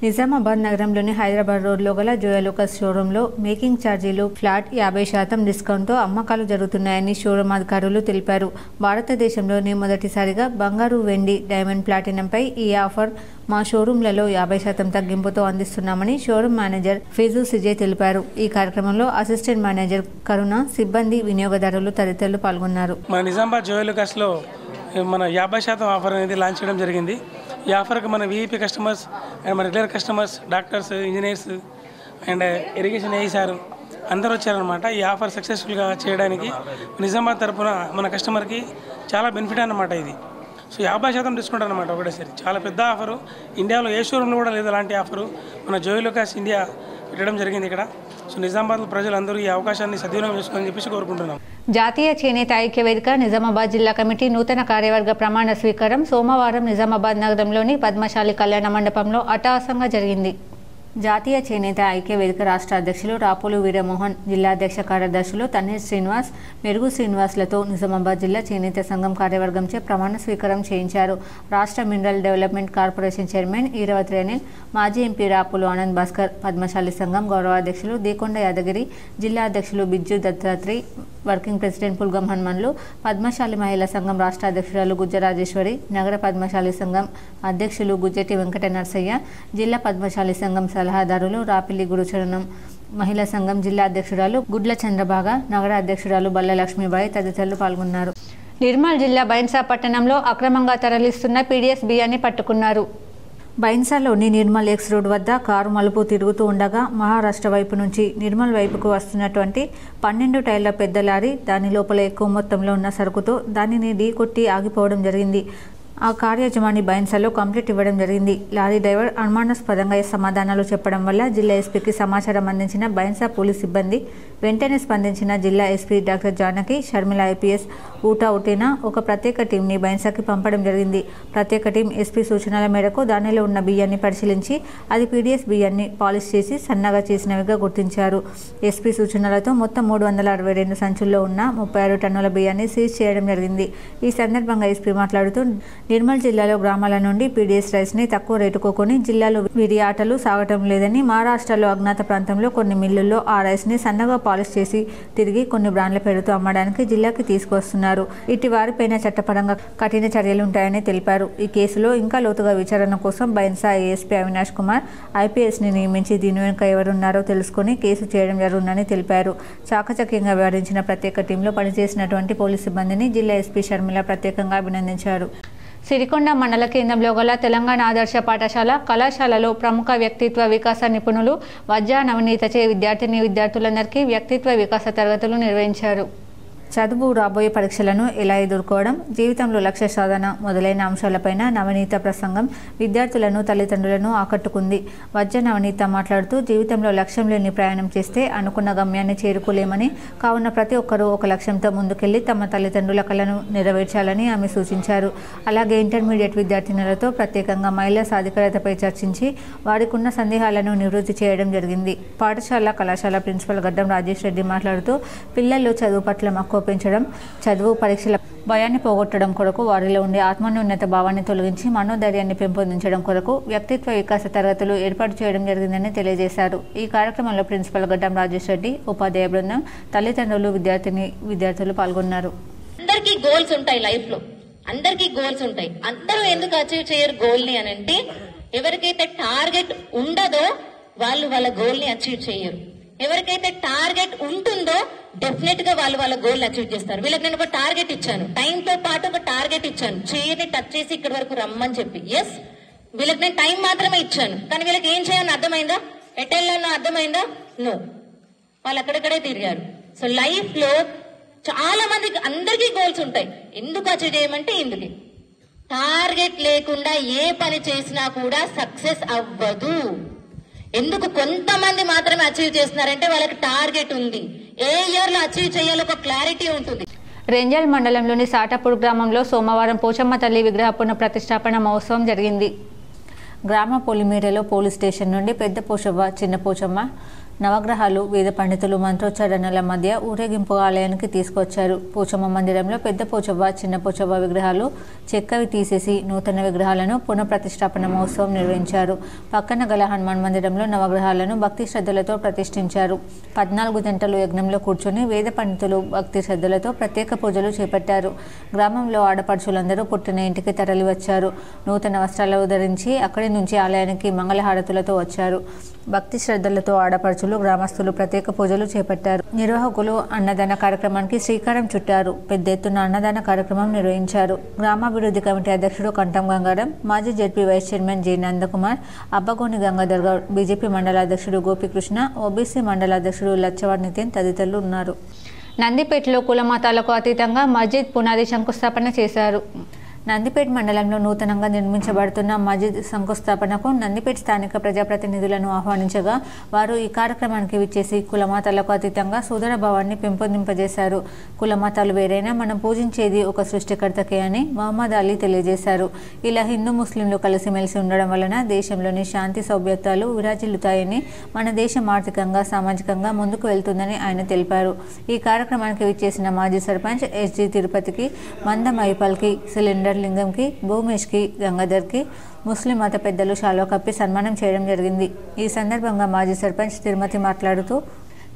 నిజామాబాద్ నగరంలోని హైదరాబాద్ రోడ్లో గల జోయాలుకాస్ షోరూంలో మేకింగ్ ఛార్జీలు ఫ్లాట్ 50% డిస్కౌంట్తో అమ్మకాలు జరుగుతున్నాయని షోరూం అధికారులు తెలిపారు. భారతదేశంలోనే మొదటిసారిగా బంగారు, వెండి, డైమండ్, ప్లాటినంపై ఈ ఆఫర్ మా షోరూంలలో 50% తగ్గింపుతో అందిస్తున్నామని షోరూం మేనేజర్ ఫిజు సిజే తెలిపారు. ఈ కార్యక్రమంలో అసిస్టెంట్ మేనేజర్ కరుణ, సిబ్బంది, వినియోగదారులు తదితరులు పాల్గొన్నారు. మన నిజామాబాద్ జోయాలుకాస్లో మన 50% ఆఫర్ అనేది లాంచ్ చేయడం జరిగింది. ఈ ఆఫర్కి మన వీఐపీ కస్టమర్స్ అండ్ మన regular customers, doctors, engineers and irrigation ఏఈసారు అందరూ వచ్చారనమాట. ఈ ఆఫర్ సక్సెస్ఫుల్గా చేయడానికి నిజామాబాద్ తరఫున మన కస్టమర్కి చాలా బెనిఫిట్ అన్నమాట ఇది. సో 50% డిస్కౌంట్ అనమాట ఒకటేసరి. చాలా పెద్ద ఆఫరు. ఇండియాలో ఏ షోరూంలో కూడా లేదు అలాంటి ఆఫరు. మన జోయాలుకాస్ ఇండియా పెట్టడం జరిగింది ఇక్కడ. సో నిజామాబాద్ ప్రజలందరూ ఈ అవకాశాన్ని సద్వినియోగం చేసుకోవాలని చెప్పేసి కోరుకుంటున్నాం. జాతీయ చేనేత ఐక్య వేదిక నిజామాబాద్ జిల్లా కమిటీ నూతన కార్యవర్గ ప్రమాణ స్వీకారం సోమవారం నిజామాబాద్ నగరంలోని పద్మశాలి కళ్యాణ మండపంలో అట్టహాసంగా జరిగింది. జాతీయ చేనేత ఐక్య వేదిక రాష్ట్ర అధ్యక్షులు రాపోలు వీరమోహన్, జిల్లా అధ్యక్ష కార్యదర్శులు తన్నీర్ శ్రీనివాస్, మెరుగు శ్రీనివాస్లతో నిజామాబాద్ జిల్లా చేనేత సంఘం కార్యవర్గంచే ప్రమాణ స్వీకారం చేయించారు. రాష్ట్ర mineral development corporation chairman Eravati రేణిల్, మాజీ ఎంపీ రాపోలు ఆనంద్ భాస్కర్, పద్మశాలి సంఘం గౌరవాధ్యక్షులు దేకొండ యాదగిరి, జిల్లా అధ్యక్షులు బిజ్జు దత్తాత్రి, వర్కింగ్ ప్రెసిడెంట్ పుల్గం హనుమన్లు, పద్మశాలి మహిళా సంఘం రాష్ట్ర అధ్యక్షురాలు గుజ్జరాజేశ్వరి, నగర పద్మశాలి సంఘం అధ్యక్షులు గుజ్జటి వెంకట నర్సయ్య, జిల్లా పద్మశాలి సంఘం సలహాదారులు రాపిల్లి గురుచరణం, మహిళా సంఘం జిల్లా అధ్యక్షురాలు గుడ్ల చంద్రబాగ, నగర అధ్యక్షురాలు బల్ల లక్ష్మీబాయి తదితరులు పాల్గొన్నారు. నిర్మల్ జిల్లా బైన్సా పట్టణంలో అక్రమంగా తరలిస్తున్న పీడీఎస్ బియ్యాన్ని పట్టుకున్నారు. బైన్సాలోని నిర్మల్ ఎక్స్ రోడ్ వద్ద కారు మలుపు తిరుగుతూ ఉండగా మహారాష్ట్ర వైపు నుంచి నిర్మల్ వైపుకు వస్తున్నటువంటి 12 టైర్ల పెద్ద లారీ దాని లోపల ఎక్కువ మొత్తంలో ఉన్న సరుకుతో దానిని ఢీకొట్టి ఆగిపోవడం జరిగింది. ఆ కారు యజమాని బైన్సాలో కంప్లైంట్ ఇవ్వడం జరిగింది. లారీ డ్రైవర్ అనుమానాస్పదంగా సమాధానాలు చెప్పడం వల్ల జిల్లా ఎస్పీకి సమాచారం అందించిన బైన్సా పోలీస్ సిబ్బంది వెంటనే స్పందించిన జిల్లా SP doctor Janaki Sharmila IPS ఊటేనా ఒక ప్రత్యేక టీంని బైన్సాకి పంపడం జరిగింది. ప్రత్యేక టీం ఎస్పీ సూచనల మేరకు దానిలో ఉన్న బియ్యాన్ని పరిశీలించి అది పీడీఎస్ బియ్యాన్ని పాలిష్ చేసి సన్నగా చేసినవిగా గుర్తించారు. ఎస్పీ సూచనలతో మొత్తం 362 సంచుల్లో ఉన్న 36 టన్నుల బియ్యాన్ని సీజ్ చేయడం జరిగింది. ఈ సందర్భంగా ఎస్పీ మాట్లాడుతూ నిర్మల్ జిల్లాలో గ్రామాల నుండి పీడీఎస్ రైస్ని తక్కువ రేటుకు కొని జిల్లాలో వీరి ఆటలు సాగటం లేదని మహారాష్ట్రలో అజ్ఞాత ప్రాంతంలో కొన్ని మిల్లుల్లో ఆ రైస్ని సన్నగా పాలిష్ చేసి తిరిగి కొన్ని బ్రాండ్ల పేరుతో అమ్మడానికి జిల్లాకి తీసుకొస్తున్నారు. ఇటు వారిపైన చట్టపరంగా కఠిన చర్యలుంటాయని తెలిపారు. ఈ కేసులో ఇంకా లోతుగా విచారణ కోసం బైన్సా ఏఎస్పీ అవినాష్ కుమార్ ఐపీఎస్ని నియమించి దీని వెనుక ఎవరున్నారో తెలుసుకుని కేసు చేయడం జరుగుతుందని తెలిపారు. చాకచక్యంగా వ్యవహరించిన ప్రత్యేక టీంలో పనిచేసినటువంటి పోలీసు సిబ్బందిని జిల్లా ఎస్పీ షర్మిల ప్రత్యేకంగా అభినందించారు. సిరికొండ మండల కేంద్రంలో గల తెలంగాణ ఆదర్శ పాఠశాల కళాశాలలో ప్రముఖ వ్యక్తిత్వ వికాస నిపుణులు వజ్జా నవనీతచే విద్యార్థులందరికీ వ్యక్తిత్వ వికాస తరగతులు నిర్వహించారు. చదువు, రాబోయే పరీక్షలను ఎలా ఎదుర్కోవడం, జీవితంలో లక్ష్య సాధన మొదలైన అంశాలపైన నవనీత ప్రసంగం విద్యార్థులను, తల్లిదండ్రులను ఆకట్టుకుంది. వజ్జ నవనీత మాట్లాడుతూ జీవితంలో లక్ష్యం లేని ప్రయాణం చేస్తే అనుకున్న గమ్యాన్ని చేరుకోలేమని, కావున ప్రతి ఒక్కరూ ఒక లక్ష్యంతో ముందుకెళ్లి తమ తల్లిదండ్రుల కలను నెరవేర్చాలని ఆమె సూచించారు. అలాగే ఇంటర్మీడియట్ విద్యార్థినులతో ప్రత్యేకంగా మహిళా సాధికారతపై చర్చించి వారికున్న సందేహాలను నివృత్తి చేయడం జరిగింది. పాఠశాల, కళాశాల ప్రిన్సిపల్ గడ్డం రాజేష్ రెడ్డి మాట్లాడుతూ పిల్లల్లో చదువు పట్ల మక్కువ పెంచడం, చదువు పరీక్షల భయాన్ని పోగొట్టడం కొరకు వారిలో ఉండే ఆత్మన్యూన్యత భావాన్ని తొలగించి మనోధైర్యాన్ని పెంపొందించడం కొరకు వ్యక్తిత్వ వికాస తరగతులు ఏర్పాటు చేయడం జరిగిందని తెలియజేశారు. ఈ కార్యక్రమంలో ప్రిన్సిపల్ గడ్డం రాజేష్ రెడ్డి, ఉపాధ్యాయ బృందం, తల్లిదండ్రులు, విద్యార్థులు పాల్గొన్నారు. అందరికీ గోల్స్ ఉంటాయి, లైఫ్ లో అందరికీ గోల్స్ ఉంటాయి. అందరూ ఎందుకు అచీవ్ చేయరు గోల్ ని అని అంటే, ఎవరికైతే టార్గెట్ ఉండదో వాళ్ళు వాళ్ళ గోల్ ని అచీవ్ చేయరు. ఎవరికైతే టార్గెట్ ఉంటుందో డెఫినెట్ గా వాళ్ళ గోల్ అచీవ్ చేస్తారు. వీళ్ళకి నేను ఒక టార్గెట్ ఇచ్చాను, టైంతో పాటు ఒక టార్గెట్ ఇచ్చాను, చైర్ని టచ్ చేసి ఇక్కడి వరకు రమ్మని చెప్పి. ఎస్, వీళ్ళకి నేను టైం మాత్రమే ఇచ్చాను, కానీ వీళ్ళకి ఏం చేయాలని అర్థమైందా, ఎటెళ్ళాలో అర్థమైందా? నో, వాళ్ళు అక్కడక్కడే తిరిగారు. సో లైఫ్ లో చాలా మందికి, అందరికీ గోల్స్ ఉంటాయి. ఎందుకు అచీవ్ చేయమంటే ఇందుకే, టార్గెట్ లేకుండా ఏ పని చేసినా కూడా సక్సెస్ అవ్వదు. ఎందుకు కొంతమంది మాత్రమే అచీవ్ చేస్తున్నారంటే వాళ్ళకి టార్గెట్ ఉంది, ఏ ఇయర్ లో అచీవ్ చేయాలో ఒక క్లారిటీ ఉంటుంది. రెంజల్ మండలంలోని సాటాపూర్ గ్రామంలో సోమవారం పోచమ్మ తల్లి విగ్రహ పునఃప్రతిష్టాపన మహోత్సవం జరిగింది. గ్రామ పొలిమేరలో పోలీస్ స్టేషన్ నుండి పెద్ద పోచవ్వ, చిన్న పోచమ్మ, నవగ్రహాలు, వేద పండితులు మంత్రోచ్చారణల మధ్య ఊరేగింపు ఆలయానికి తీసుకొచ్చారు. పోచమ్మ మందిరంలో పెద్ద పోచవ్వ, చిన్న పోచవ్వ విగ్రహాలు చెక్కవి తీసేసి నూతన విగ్రహాలను పునఃప్రతిష్టాపన మహోత్సవం నిర్వహించారు. పక్కన గల హనుమాన్ మందిరంలో నవగ్రహాలను భక్తి శ్రద్ధలతో ప్రతిష్ఠించారు. 14 గంటలు యజ్ఞంలో కూర్చొని వేద పండితులు భక్తి శ్రద్ధలతో ప్రత్యేక పూజలు చేపట్టారు. గ్రామంలో ఆడపడుచులందరూ పుట్టిన ఇంటికి తరలి వచ్చారు. నూతన వస్త్రాలు ధరించి అక్కడి నుంచి ఆలయానికి మంగళహారతులతో వచ్చారు. భక్తి శ్రద్ధలతో ఆడపడుచులు, గ్రామస్తులు ప్రత్యేక పూజలు చేపట్టారు. నిర్వాహకులు అన్నదాన కార్యక్రమానికి శ్రీకారం చుట్టారు. పెద్ద ఎత్తున అన్నదాన కార్యక్రమం నిర్వహించారు. గ్రామాభివృద్ధి కమిటీ అధ్యక్షుడు కంఠం గంగారం, మాజీ ZP vice chairman J Nandakumar, Abbagoni Gangadhar Goud, BJP మండల అధ్యక్షుడు గోపికృష్ణ, ఓబీసీ మండల అధ్యక్షుడు లచ్చవాడ్ నితిన్ తదితరులు ఉన్నారు. నందిపేటలో కుల మతాలకు అతీతంగా మస్జిద్ పునాది శంకుస్థాపన చేశారు. నందిపేట మండలంలో నూతనంగా నిర్మించబడుతున్న మస్జిద్ శంకుస్థాపనకు నందిపేట స్థానిక ప్రజాప్రతినిధులను ఆహ్వానించగా వారు ఈ కార్యక్రమానికి విచ్చేసి కులమతాలకు అతీతంగా సోదర భావాన్ని పెంపొందింపజేశారు. కులమతాలు వేరైనా మనం పూజించేది ఒక సృష్టికర్తకే అని మహమ్మద్ అలీ తెలియజేశారు. ఇలా హిందూ ముస్లింలు కలిసిమెలిసి ఉండడం వలన దేశంలోని శాంతి సౌభ్యత్వాలు విరాజిల్లుతాయని, మన దేశం ఆర్థికంగా, సామాజికంగా ముందుకు వెళ్తుందని ఆయన తెలిపారు. ఈ కార్యక్రమానికి విచ్చేసిన మాజీ సర్పంచ్ ఎస్జి తిరుపతికి, మంద మైపాల్కి, సిలిండర్ లింగంకి, భూమేష్కి, గంగాధర్కి ముస్లిం మత పెద్దలు శాలువా కప్పి సన్మానం చేయడం జరిగింది. ఈ సందర్భంగా మాజీ సర్పంచ్ తిరుమతి మాట్లాడుతూ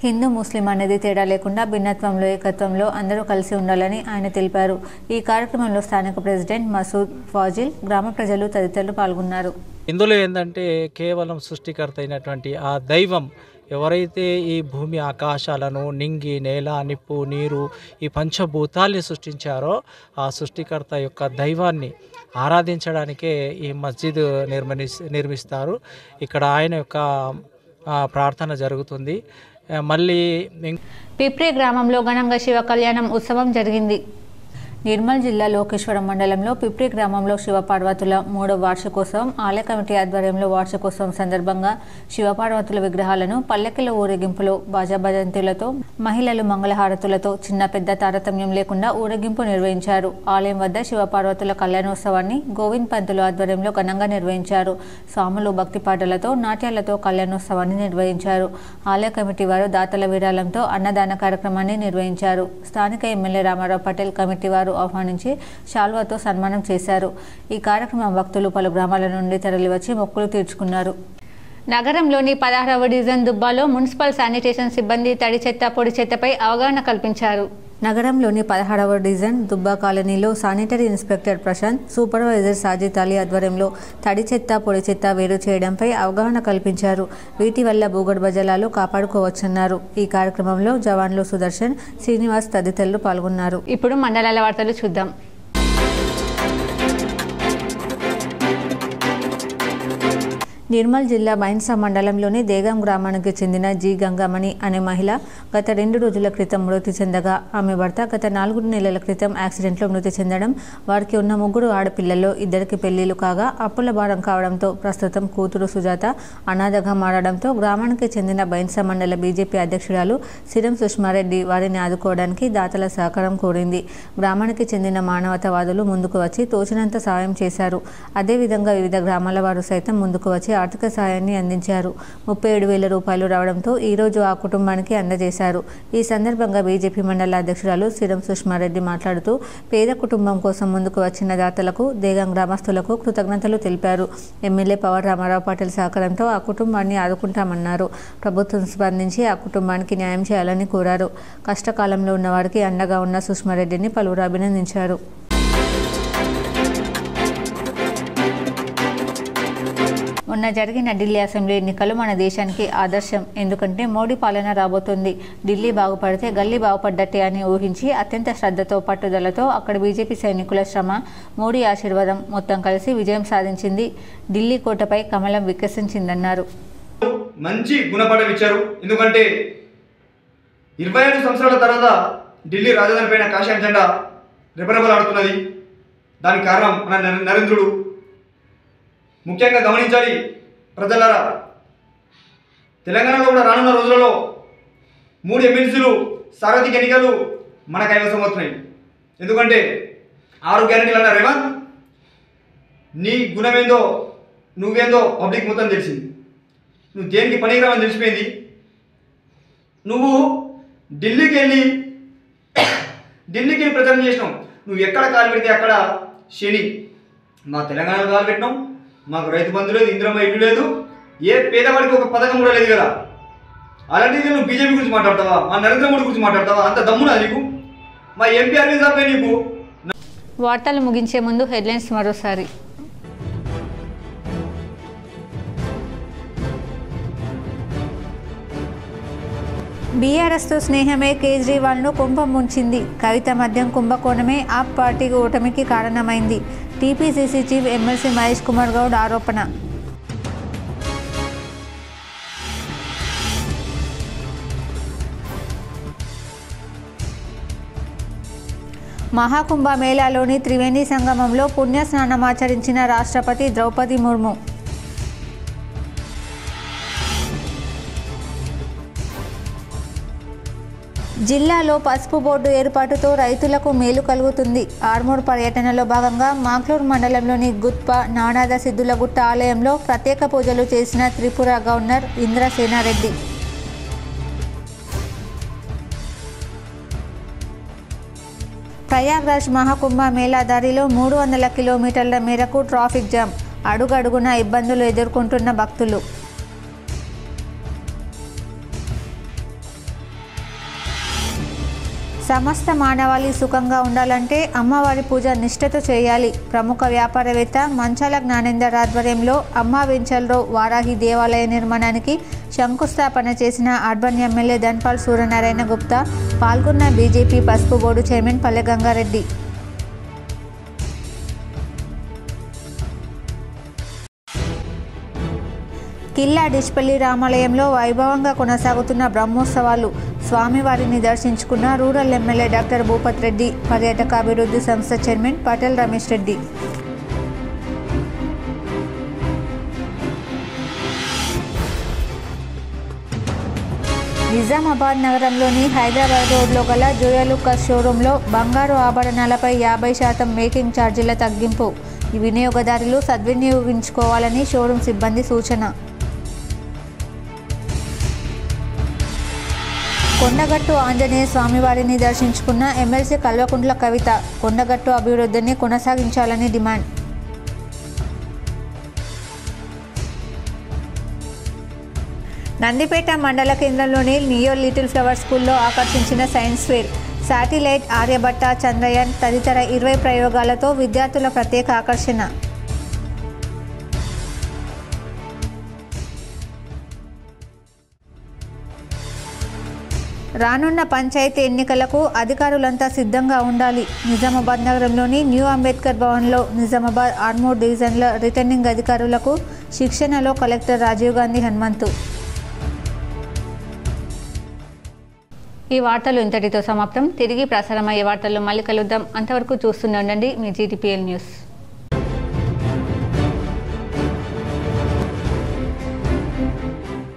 హిందూ ముస్లిం అనేది తేడా లేకుండా భిన్నత్వంలో, ఏకత్వంలో అందరూ కలిసి ఉండాలని ఆయన తెలిపారు. ఈ కార్యక్రమంలో స్థానిక ప్రెసిడెంట్ మసూద్ ఫాజిల్, గ్రామ ప్రజలు తదితరులు పాల్గొన్నారు. ఇందులో ఏంటంటే కేవలం సృష్టికర్త అయినటువంటి ఆ దైవం ఎవరైతే ఈ భూమి ఆకాశాలను, నింగి, నేల, నిప్పు, నీరు, ఈ పంచభూతాల్ని సృష్టించారో ఆ సృష్టికర్త యొక్క దైవాన్ని ఆరాధించడానికే ఈ మస్జిద్ నిర్మిస్తారు. ఇక్కడ ఆయన యొక్క ప్రార్థన జరుగుతుంది. మళ్ళీ పిప్రి గ్రామంలో ఘనంగా శివ కళ్యాణం ఉత్సవం జరిగింది. నిర్మల్ జిల్లా లోకేశ్వరం మండలంలో పిప్రి గ్రామంలో శివపార్వతుల 3వ వార్షికోత్సవం ఆలయ కమిటీ ఆధ్వర్యంలో వార్షికోత్సవం సందర్భంగా శివపార్వతుల విగ్రహాలను పల్లెకిల ఊరేగింపులో బాజాబజంతులతో, మహిళలు మంగళహారతులతో చిన్న పెద్ద తారతమ్యం లేకుండా ఊరేగింపు నిర్వహించారు. ఆలయం వద్ద శివపార్వతుల కళ్యాణోత్సవాన్ని గోవింద్ పంతులు ఆధ్వర్యంలో ఘనంగా నిర్వహించారు. స్వాములు భక్తి పాటలతో, నాట్యాలతో కళ్యాణోత్సవాన్ని నిర్వహించారు. ఆలయ కమిటీ వారు దాతల విరాళంతో అన్నదాన కార్యక్రమాన్ని నిర్వహించారు. స్థానిక ఎమ్మెల్యే రామారావు పటేల్ కమిటీ వారు అధికారులు ఆహ్వానించి శాల్వాతో సన్మానం చేశారు. ఈ కార్యక్రమం భక్తులు పలు గ్రామాల నుండి తరలివచ్చి మొక్కులు తీర్చుకున్నారు. నగరంలోని 16వ డివిజన్ దుబ్బాలో మున్సిపల్ శానిటేషన్ సిబ్బంది తడి చెత్త పొడి చెత్తపై అవగాహన కల్పించారు. నగరంలోని 16వ డివిజన్ దుబ్బా కాలనీలో sanitary inspector Prashanth, supervisor Sajid Ali ఆధ్వర్యంలో తడి చెత్త పొడి చెత్త వేరు చేయడంపై అవగాహన కల్పించారు. వీటి వల్ల భూగర్భ జలాలు కాపాడుకోవచ్చన్నారు. ఈ కార్యక్రమంలో జవాన్లు సుదర్శన్, శ్రీనివాస్ తదితరులు పాల్గొన్నారు. ఇప్పుడు మండలాల వార్తలు చూద్దాం. నిర్మల్ జిల్లా బైన్సా మండలంలోని దేగం గ్రామానికి చెందిన జి గంగమణి అనే మహిళ గత 2 రోజుల క్రితం మృతి చెందగా ఆమె భర్త గత 4 నెలల క్రితం యాక్సిడెంట్లో మృతి చెందడం, వారికి ఉన్న 3 ఆడపిల్లల్లో 2కి పెళ్లిళ్లు కాగా అప్పుల భారం కావడంతో ప్రస్తుతం కూతురు సుజాత అనాథగా మారడంతో గ్రామానికి చెందిన బైన్సా మండల బీజేపీ అధ్యక్షురాలు సిరం సుష్మారెడ్డి వారిని ఆదుకోవడానికి దాతల సహకారం కోరింది. గ్రామానికి చెందిన మానవతావాదులు ముందుకు వచ్చి తోచినంత సాయం చేశారు. అదేవిధంగా వివిధ గ్రామాల వారు సైతం ముందుకు వచ్చి ఆర్థిక సాయాన్ని అందించారు. 37,000 రూపాయలు రావడంతో ఈరోజు ఆ కుటుంబానికి అందజేశారు. ఈ సందర్భంగా బీజేపీ మండల అధ్యక్షురాలు సిరం సుష్మారెడ్డి మాట్లాడుతూ పేద కుటుంబం కోసం ముందుకు వచ్చిన దాతలకు, దేగం గ్రామస్తులకు కృతజ్ఞతలు తెలిపారు. ఎమ్మెల్యే పవర్ రామారావు పాటిల్ సహకారంతో ఆ కుటుంబాన్ని ఆదుకుంటామన్నారు. ప్రభుత్వం స్పందించి ఆ కుటుంబానికి న్యాయం చేయాలని కోరారు. కష్టకాలంలో ఉన్న వారికి అండగా ఉన్న సుష్మారెడ్డిని పలువురు అభినందించారు. మొన్న జరిగిన ఢిల్లీ అసెంబ్లీ ఎన్నికలు మన దేశానికి ఆదర్శం. ఎందుకంటే మోడీ పాలన రాబోతుంది. ఢిల్లీ బాగుపడితే గల్లీ బాగుపడ్డట్టే అని ఊహించి అత్యంత శ్రద్ధతో పట్టుదలతో అక్కడ బీజేపీ సైనికుల శ్రమ, మోడీ ఆశీర్వాదం మొత్తం కలిసి విజయం సాధించింది. ఢిల్లీ కోటపై కమలం వికసించిందన్నారు. మంచి గుణపాఠం ఇచ్చారు. ఎందుకంటే 25 సంవత్సరాల తర్వాత ఢిల్లీ రాజధాని పైన కాషాయం జెండా రెపరెపలాడుతున్నది. దానికి కారణం మన నరేంద్రుడు. ముఖ్యంగా గమనించాలి ప్రజలారా, తెలంగాణలో కూడా రానున్న రోజులలో 3 ఎమ్మెల్సీలు సార్వత్రిక ఎన్నికలు మన కైవసం అవుతున్నాయి. ఎందుకంటే 6 గ్యారెంటీలు అన్న రేవంత్, నీ గుణమేందో నువ్వేందో పబ్లిక్ మొత్తం తెలిసింది. నువ్వు దేనికి పనికిరావని తెలిసిపోయింది. నువ్వు ఢిల్లీకి వెళ్ళి ప్రచారం చేసినావు. నువ్వు ఎక్కడ కాలు పెడితే అక్కడ శని. మా తెలంగాణలో కాలు పెట్టినావు. మాకు రైతు బంధు లేదు, ఇందిరమ్మ ఇల్లు లేదు, ఏ పేదవాడికి ఒక పథకం కూడా లేదు కదా. అలాంటిది నువ్వు బీజేపీ గురించి మాట్లాడతావా? మా నరేంద్ర మోడీ గురించి మాట్లాడతావా? అంత దమ్మునా నీకు? మా ఎంపీ అరవింద్ సార్ నీకు. వార్తలు ముగించే ముందు హెడ్లైన్స్ మరోసారి. బీఆర్ఎస్తో స్నేహమే కేజ్రీవాల్ను కుంభం ముంచింది. కవిత మద్యం కుంభకోణమే ఆప్ పార్టీ ఓటమికి కారణమైంది. TPCC chief MLC Mahesh Kumar Goud ఆరోపణ. మహాకుంభ మేళాలోని త్రివేణి సంగమంలో పుణ్యస్నానమాచరించిన రాష్ట్రపతి ద్రౌపది ముర్ము. జిల్లాలో పసుపు బోర్డు ఏర్పాటుతో రైతులకు మేలు కలుగుతుంది. ఆర్మూర్ పర్యటనలో భాగంగా మాక్లూర్ మండలంలోని గుత్ప నానాద సిద్ధులగుట్ట ఆలయంలో ప్రత్యేక పూజలు చేసిన త్రిపుర గవర్నర్ ఇంద్రసేనారెడ్డి. ప్రయాగ్రాజ్ మహాకుంభ మేళా దారిలో 300 కిలోమీటర్ల మేరకు ట్రాఫిక్ జామ్. అడుగడుగున ఇబ్బందులు ఎదుర్కొంటున్న భక్తులు. సమస్త మానవాళి సుఖంగా ఉండాలంటే అమ్మవారి పూజ నిష్ఠతో చేయాలి. ప్రముఖ వ్యాపారవేత్త మంచాల జ్ఞానేందర్ ఆధ్వర్యంలో అమ్మా వెంచల్లో వారాహి దేవాలయ నిర్మాణానికి శంకుస్థాపన చేసిన అర్బన్ ఎమ్మెల్యే ధన్పాల్ సూర్యనారాయణ గుప్తా. పాల్గొన్న బీజేపీ పసుపు బోర్డు చైర్మన్ పల్లె గంగారెడ్డి. కిల్లా డిష్పల్లి రామాలయంలో వైభవంగా కొనసాగుతున్న బ్రహ్మోత్సవాలు. స్వామివారిని దర్శించుకున్న rural MLA doctor Bhupath Reddy, పర్యాటకాభివృద్ధి సంస్థ చైర్మన్ పటేల్ రమేష్ రెడ్డి. నిజామాబాద్ నగరంలోని హైదరాబాద్ రోడ్లో గల జోయాలుకాస్ షోరూంలో బంగారు ఆభరణాలపై 50% మేకింగ్ ఛార్జీల తగ్గింపు. ఈ వినియోగదారులు సద్వినియోగించుకోవాలని షోరూం సిబ్బంది సూచన. కొండగట్టు ఆంజనేయ స్వామివారిని దర్శించుకున్న ఎమ్మెల్సీ కల్వకుంట్ల కవిత కొండగట్టు అభివృద్ధిని కొనసాగించాలని డిమాండ్. నందిపేట మండల కేంద్రంలోని నియో లిటిల్ ఫ్లవర్ స్కూల్లో ఆకర్షించిన science fair, satellite, Aryabhata, Chandrayaan తదితర 20 ప్రయోగాలతో విద్యార్థుల ప్రత్యేక ఆకర్షణ. రానున్న పంచాయతీ ఎన్నికలకు అధికారులంతా సిద్ధంగా ఉండాలి. నిజామాబాద్ నగరంలోని న్యూ అంబేద్కర్ భవన్లో నిజామాబాద్ ఆర్మూర్ డివిజన్ల రిటర్నింగ్ అధికారులకు శిక్షణలో కలెక్టర్ రాజీవ్ గాంధీ హనుమంతు. ఈ వార్తలు ఇంతటితో సమాప్తం. తిరిగి ప్రసారమయ్యే వార్తల్లో మళ్ళీ కలుద్దాం. అంతవరకు చూస్తూనే ఉండండి మీ GTPL న్యూస్.